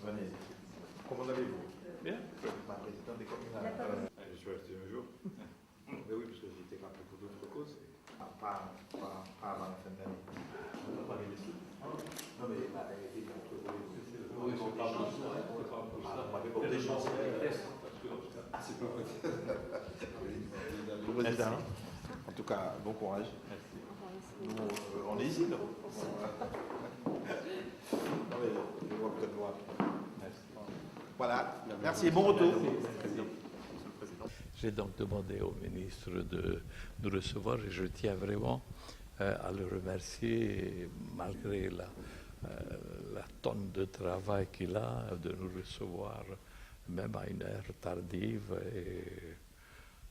Venez. Comment allez-vous? Bien. Ma présidente des communes. Je suis resté un jour. Mais oui, parce que j'étais rappelé pour d'autres causes. Pas avant la fin de l'année. On va parler des sous. Non, mais il a été contre Oui, c'est pas pour ça. C'est pas pour ça. pour des chances. Ah, c'est pas possible. Président, en tout cas, bon courage. Nous, on est ici, non? Je vois que toi. Voilà, merci, bon retour. J'ai donc demandé au ministre de nous recevoir et je tiens vraiment à le remercier, malgré la tonne de travail qu'il a, de nous recevoir même à une heure tardive. Et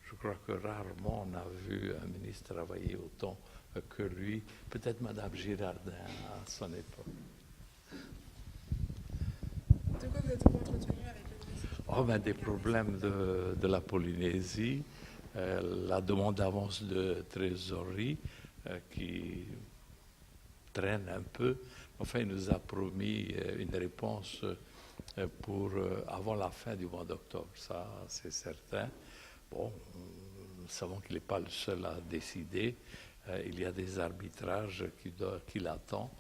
je crois que rarement on a vu un ministre travailler autant que lui, peut-être Madame Girardin à son époque. De quoi vous êtes entretenu avec le ministre? Des problèmes de la Polynésie, la demande d'avance de trésorerie qui traîne un peu. Enfin, il nous a promis une réponse pour avant la fin du mois d'octobre, ça c'est certain. Bon, nous savons qu'il n'est pas le seul à décider. Il y a des arbitrages qu'il attend.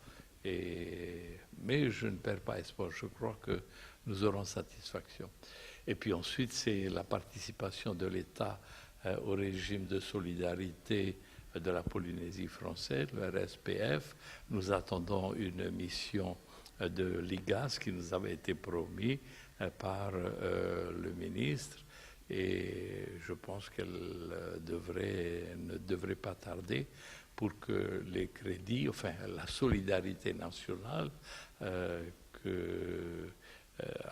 Mais je ne perds pas espoir. Je crois que nous aurons satisfaction. Et puis ensuite, c'est la participation de l'État au régime de solidarité de la Polynésie française, le RSPF. Nous attendons une mission de l'IGAS qui nous avait été promis par le ministre. Et je pense qu'elle ne devrait pas tarder pour que les crédits, enfin la solidarité nationale à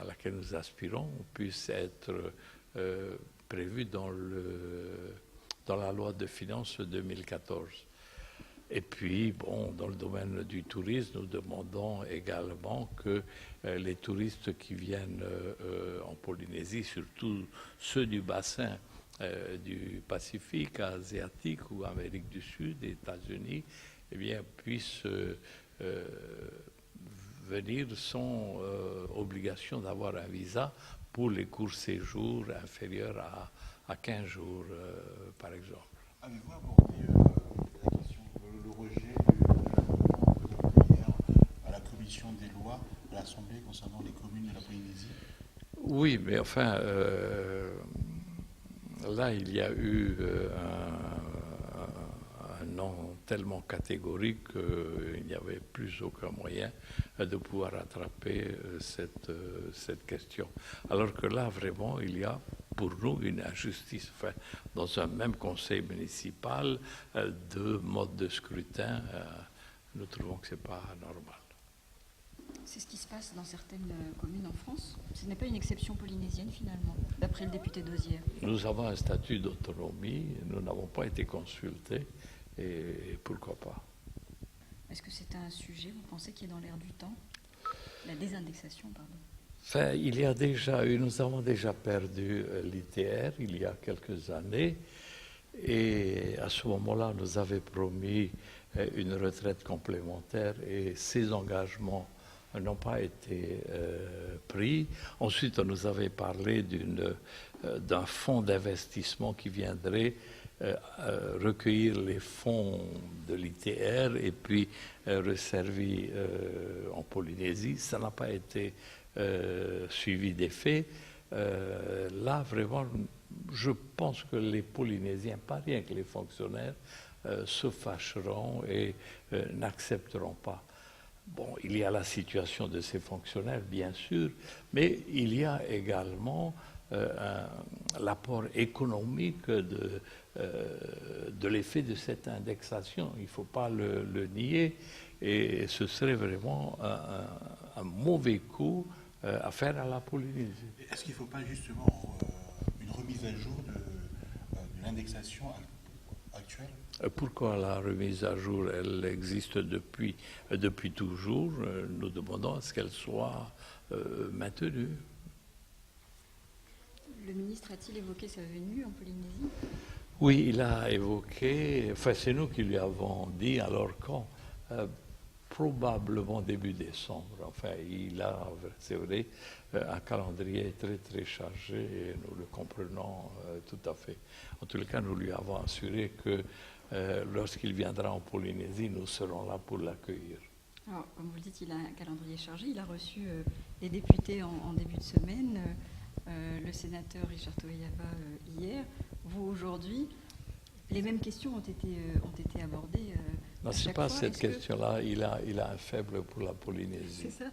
laquelle nous aspirons puisse être prévue dans la loi de finances 2014. Et puis, dans le domaine du tourisme, nous demandons également que les touristes qui viennent en Polynésie, surtout ceux du bassin du Pacifique, asiatique ou Amérique du Sud, États-Unis, eh bien, puissent venir sans obligation d'avoir un visa pour les courts séjours inférieurs à 15 jours, par exemple. Avez-vous abordé la question, le rejet du gouvernement présenté hier à la commission des lois à l'Assemblée concernant les communes de la Polynésie? Oui, mais enfin, là, il y a eu un non tellement catégorique qu'il n'y avait plus aucun moyen de pouvoir rattraper cette question. Alors que là, vraiment, il y a pour nous une injustice. Enfin, dans un même conseil municipal, deux modes de scrutin, nous trouvons que ce n'est pas normal. C'est ce qui se passe dans certaines communes en France. Ce n'est pas une exception polynésienne finalement, d'après le député d'Osières. Nous avons un statut d'autonomie, nous n'avons pas été consultés, et pourquoi pas. Est-ce que c'est un sujet, vous pensez, qui est dans l'air du temps? La désindexation, pardon. Enfin, nous avons déjà perdu l'ITR il y a quelques années, et à ce moment-là, on nous avait promis une retraite complémentaire, et ces engagements n'ont pas été pris. Ensuite, on nous avait parlé d'un fonds d'investissement qui viendrait recueillir les fonds de l'ITR et puis resservi en Polynésie. Ça n'a pas été suivi des faits. Là, vraiment, je pense que les Polynésiens, pas rien que les fonctionnaires, se fâcheront et n'accepteront pas. Bon, il y a la situation de ces fonctionnaires, bien sûr, mais il y a également l'apport économique de l'effet de cette indexation. Il ne faut pas le nier, et ce serait vraiment un mauvais coup à faire à la Polynésie. Est-ce qu'il ne faut pas justement une remise à jour de l'indexation actuelle? Pourquoi la remise à jour? Elle existe depuis toujours. Nous demandons à ce qu'elle soit maintenue. Le ministre a-t-il évoqué sa venue en Polynésie? Oui, il a évoqué, enfin c'est nous qui lui avons dit, alors quand probablement début décembre. Enfin, il a, c'est vrai, un calendrier très très chargé et nous le comprenons tout à fait. En tout cas, nous lui avons assuré que lorsqu'il viendra en Polynésie, nous serons là pour l'accueillir. Alors, comme vous le dites, il a un calendrier chargé. Il a reçu les députés en début de semaine, le sénateur Richard Toyava hier. Vous, aujourd'hui, les mêmes questions ont été abordées. Non, ce n'est pas cette question-là. Il a un faible pour la Polynésie. C'est ça.